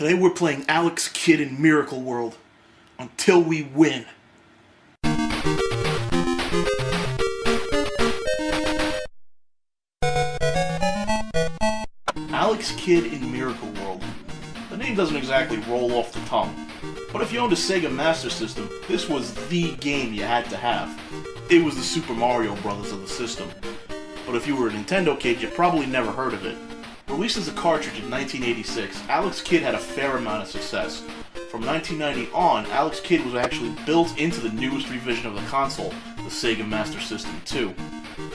Today we're playing Alex Kidd in Miracle World. Until we win. Alex Kidd in Miracle World. The name doesn't exactly roll off the tongue, but if you owned a Sega Master System, this was the game you had to have. It was the Super Mario Brothers of the system. But if you were a Nintendo kid, you probably never heard of it. Released as a cartridge in 1986, Alex Kidd had a fair amount of success. From 1990 on, Alex Kidd was actually built into the newest revision of the console, the Sega Master System 2.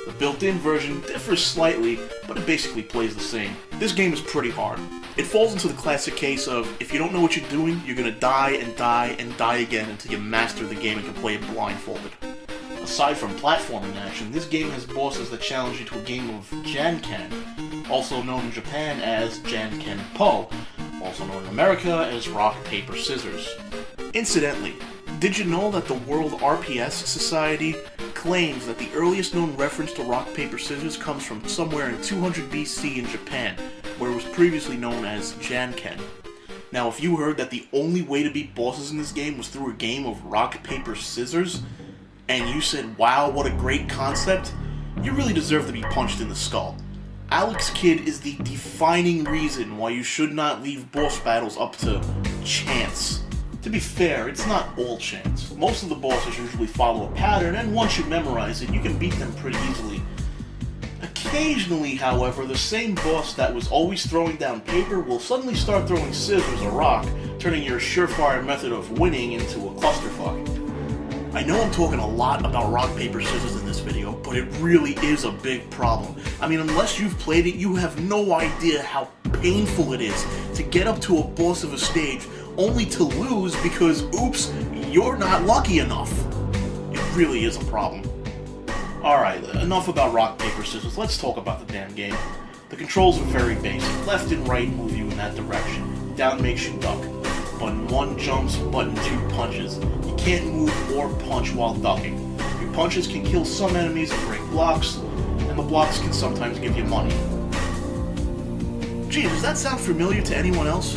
The built-in version differs slightly, but it basically plays the same. This game is pretty hard. It falls into the classic case of, if you don't know what you're doing, you're gonna die and die and die again until you master the game and can play it blindfolded. Aside from platforming action, this game has bosses that challenge you to a game of Janken, also known in Japan as Janken Po, also known in America as Rock, Paper, Scissors. Incidentally, did you know that the World RPS Society claims that the earliest known reference to Rock, Paper, Scissors comes from somewhere in 200 BC in Japan, where it was previously known as Janken. Now, if you heard that the only way to beat bosses in this game was through a game of Rock, Paper, Scissors, and you said, wow, what a great concept, you really deserve to be punched in the skull. Alex Kidd is the defining reason why you should not leave boss battles up to chance. To be fair, it's not all chance. Most of the bosses usually follow a pattern, and once you memorize it, you can beat them pretty easily. Occasionally, however, the same boss that was always throwing down paper will suddenly start throwing scissors or rock, turning your surefire method of winning into a clusterfuck. I know I'm talking a lot about rock, paper, scissors in this video, but it really is a big problem. I mean, unless you've played it, you have no idea how painful it is to get up to a boss of a stage only to lose because, oops, you're not lucky enough. It really is a problem. Alright, enough about rock, paper, scissors, let's talk about the damn game. The controls are very basic. Left and right move you in that direction. Down makes you duck. Button 1 jumps, button 2 punches. You can't move or punch while ducking. Your punches can kill some enemies and break blocks, and the blocks can sometimes give you money. Gee, does that sound familiar to anyone else?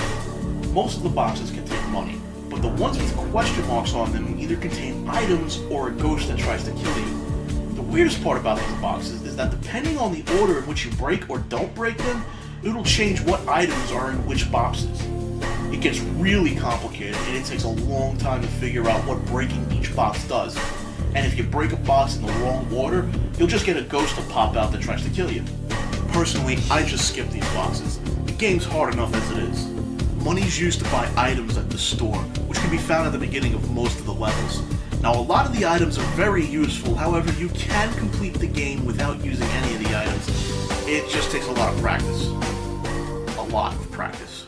Most of the boxes contain money, but the ones with question marks on them either contain items or a ghost that tries to kill you. The weirdest part about these boxes is that depending on the order in which you break or don't break them, it'll change what items are in which boxes. It gets really complicated, and it takes a long time to figure out what breaking each box does. And if you break a box in the wrong order, you'll just get a ghost to pop out that tries to kill you. Personally, I just skip these boxes. The game's hard enough as it is. Money's used to buy items at the store, which can be found at the beginning of most of the levels. Now, a lot of the items are very useful, however, you can complete the game without using any of the items. It just takes a lot of practice. A lot of practice.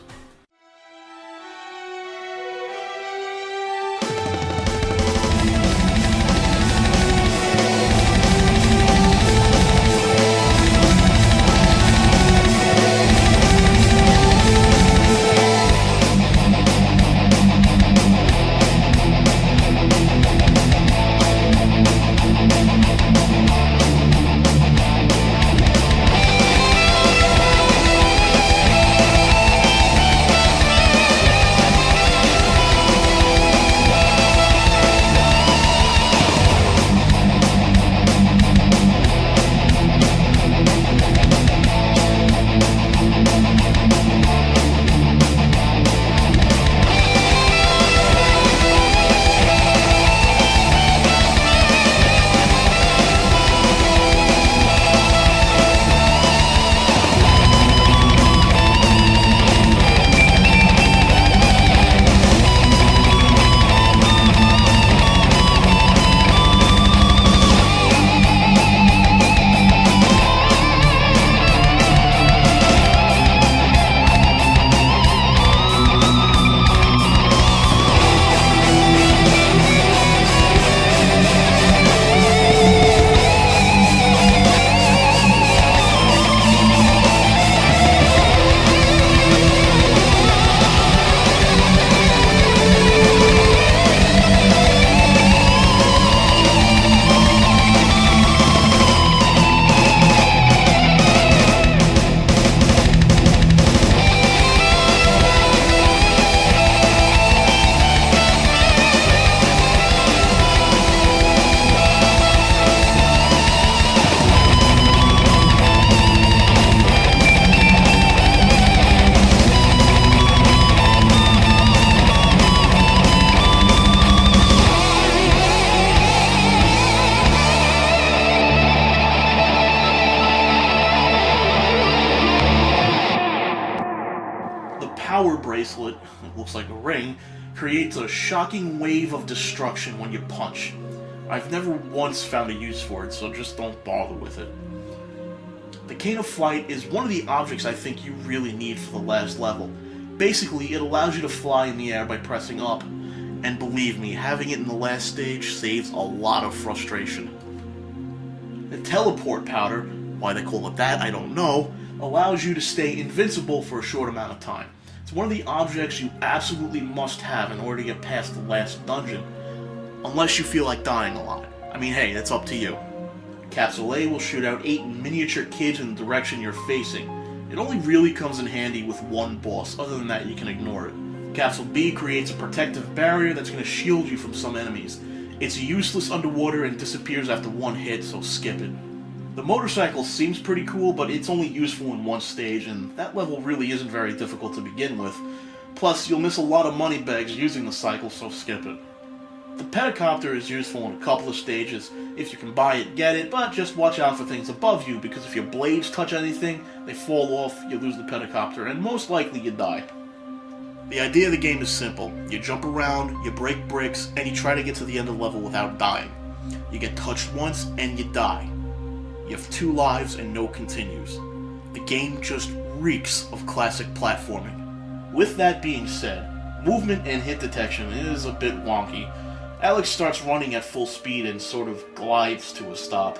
power bracelet, it looks like a ring, creates a shocking wave of destruction when you punch. I've never once found a use for it, so just don't bother with it. The Cane of Flight is one of the objects I think you really need for the last level. Basically, it allows you to fly in the air by pressing up, and believe me, having it in the last stage saves a lot of frustration. The Teleport Powder, why they call it that I don't know, allows you to stay invincible for a short amount of time. It's one of the objects you absolutely must have in order to get past the last dungeon, unless you feel like dying a lot. I mean, hey, that's up to you. Capsule A will shoot out 8 miniature kids in the direction you're facing. It only really comes in handy with one boss, other than that you can ignore it. Capsule B creates a protective barrier that's going to shield you from some enemies. It's useless underwater and disappears after one hit, so skip it. The motorcycle seems pretty cool, but it's only useful in one stage, and that level really isn't very difficult to begin with. Plus, you'll miss a lot of money bags using the cycle, so skip it. The pedicopter is useful in a couple of stages. If you can buy it, get it, but just watch out for things above you, because if your blades touch anything, they fall off, you lose the pedicopter, and most likely you die. The idea of the game is simple. You jump around, you break bricks, and you try to get to the end of the level without dying. You get touched once, and you die. You have 2 lives and no continues. The game just reeks of classic platforming. With that being said, movement and hit detection is a bit wonky. Alex starts running at full speed and sort of glides to a stop.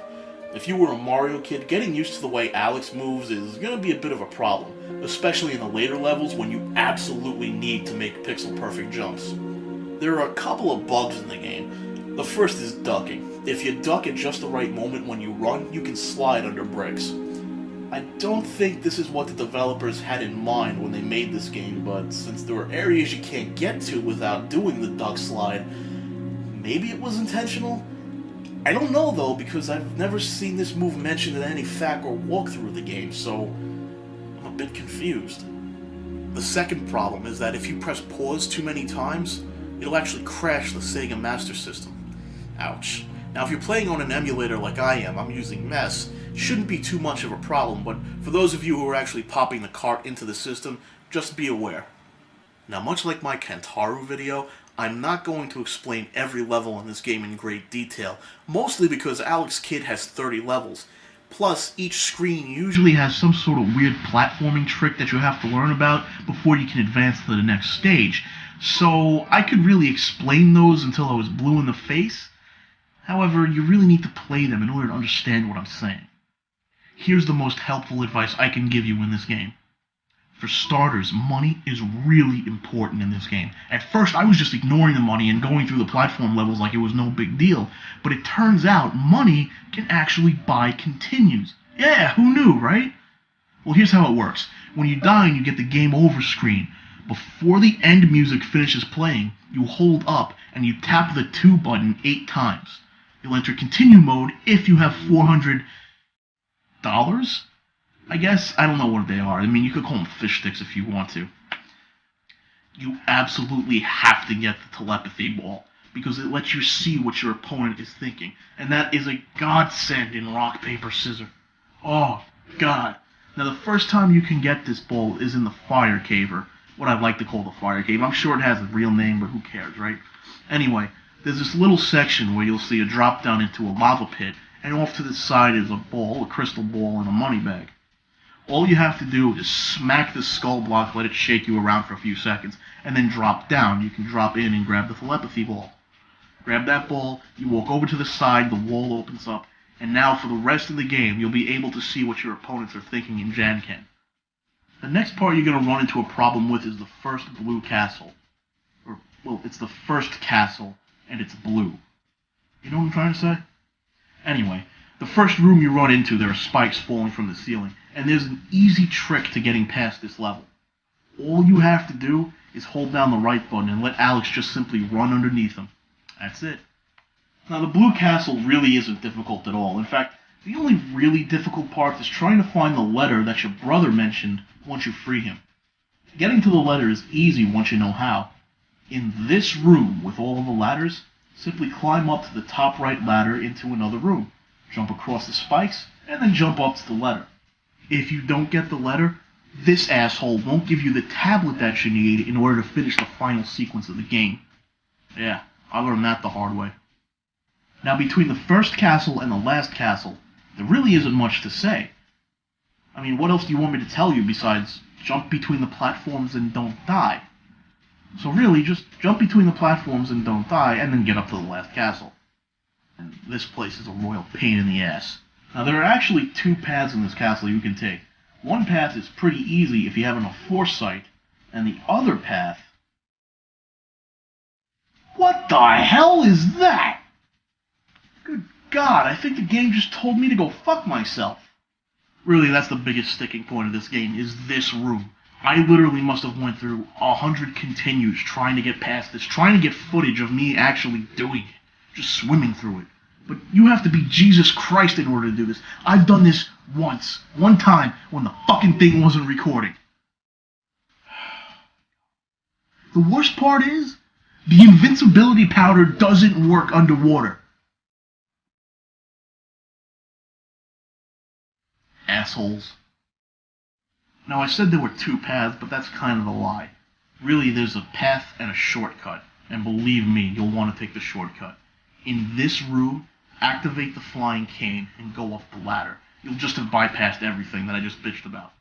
If you were a Mario kid, getting used to the way Alex moves is going to be a bit of a problem, especially in the later levels when you absolutely need to make pixel-perfect jumps. There are a couple of bugs in the game. The first is ducking. If you duck at just the right moment when you run, you can slide under bricks. I don't think this is what the developers had in mind when they made this game, but since there are areas you can't get to without doing the duck slide, maybe it was intentional? I don't know though, because I've never seen this move mentioned in any FAQ or walkthrough of the game, so I'm a bit confused. The second problem is that if you press pause too many times, it'll actually crash the Sega Master System. Ouch. Now if you're playing on an emulator like I am, I'm using MES, it shouldn't be too much of a problem, but for those of you who are actually popping the cart into the system, just be aware. Now much like my Kentaru video, I'm not going to explain every level in this game in great detail, mostly because Alex Kidd has 30 levels. Plus, each screen usually has some sort of weird platforming trick that you have to learn about before you can advance to the next stage. So, I could really explain those until I was blue in the face. However, you really need to play them in order to understand what I'm saying. Here's the most helpful advice I can give you in this game. For starters, money is really important in this game. At first, I was just ignoring the money and going through the platform levels like it was no big deal, but it turns out money can actually buy continues. Yeah, who knew, right? Well, here's how it works. When you die and you get the game over screen, before the end music finishes playing, you hold up and you tap the 2 button 8 times. You'll enter continue mode if you have $400. I guess, I don't know what they are. I mean, you could call them fish sticks if you want to. You absolutely have to get the telepathy ball, because it lets you see what your opponent is thinking. And that is a godsend in rock, paper, scissors. Oh, God. Now, the first time you can get this ball is in the Fire Cave, or what I like to call the Fire Cave. I'm sure it has a real name, but who cares, right? Anyway, there's this little section where you'll see a drop down into a lava pit, and off to the side is a ball, a crystal ball, and a money bag. All you have to do is smack the skull block, let it shake you around for a few seconds, and then drop down. You can drop in and grab the telepathy ball. Grab that ball, you walk over to the side, the wall opens up, and now for the rest of the game, you'll be able to see what your opponents are thinking in Janken. The next part you're going to run into a problem with is the first blue castle. Or, well, it's the first castle, and it's blue. You know what I'm trying to say? Anyway, the first room you run into, there are spikes falling from the ceiling, and there's an easy trick to getting past this level. All you have to do is hold down the right button and let Alex just simply run underneath him. That's it. Now, the blue castle really isn't difficult at all. In fact, the only really difficult part is trying to find the letter that your brother mentioned once you free him. Getting to the letter is easy once you know how. In this room, with all of the ladders, simply climb up to the top right ladder into another room. Jump across the spikes, and then jump up to the letter. If you don't get the letter, this asshole won't give you the tablet that you need in order to finish the final sequence of the game. Yeah, I learned that the hard way. Now, between the first castle and the last castle, there really isn't much to say. I mean, what else do you want me to tell you besides jump between the platforms and don't die? So really, just jump between the platforms and don't die, and then get up to the last castle. And this place is a royal pain in the ass. Now, there are actually two paths in this castle you can take. One path is pretty easy if you have enough foresight, and the other path... What the hell is that? Good God, I think the game just told me to go fuck myself. Really, that's the biggest sticking point of this game, is this room. I literally must have went through 100 continues trying to get past this, trying to get footage of me actually doing it, just swimming through it. But you have to be Jesus Christ in order to do this. I've done this once, one time, when the fucking thing wasn't recording. The worst part is, the invincibility powder doesn't work underwater. Assholes. Now, I said there were two paths, but that's kind of a lie. Really, there's a path and a shortcut, and believe me, you'll want to take the shortcut. In this room, activate the flying cane and go up the ladder. You'll just have bypassed everything that I just bitched about.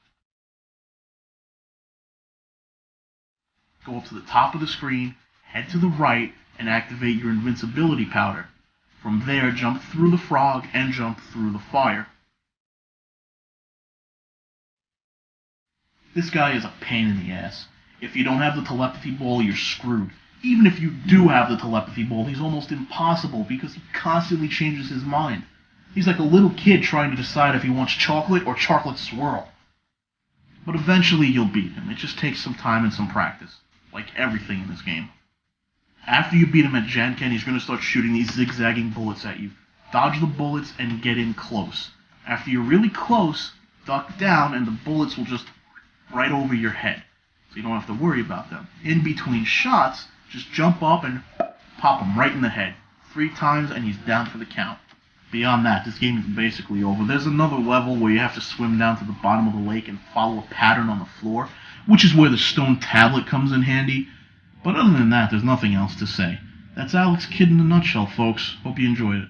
Go up to the top of the screen, head to the right, and activate your invincibility powder. From there, jump through the frog and jump through the fire. This guy is a pain in the ass. If you don't have the telepathy ball, you're screwed. Even if you do have the telepathy ball, he's almost impossible because he constantly changes his mind. He's like a little kid trying to decide if he wants chocolate or chocolate swirl. But eventually you'll beat him. It just takes some time and some practice, like everything in this game. After you beat him at Janken, he's going to start shooting these zigzagging bullets at you. Dodge the bullets and get in close. After you're really close, duck down and the bullets will just right over your head, so you don't have to worry about them. In between shots, just jump up and pop him right in the head. 3 times and he's down for the count. Beyond that, this game is basically over. There's another level where you have to swim down to the bottom of the lake and follow a pattern on the floor, which is where the stone tablet comes in handy. But other than that, there's nothing else to say. That's Alex Kidd in a nutshell, folks. Hope you enjoyed it.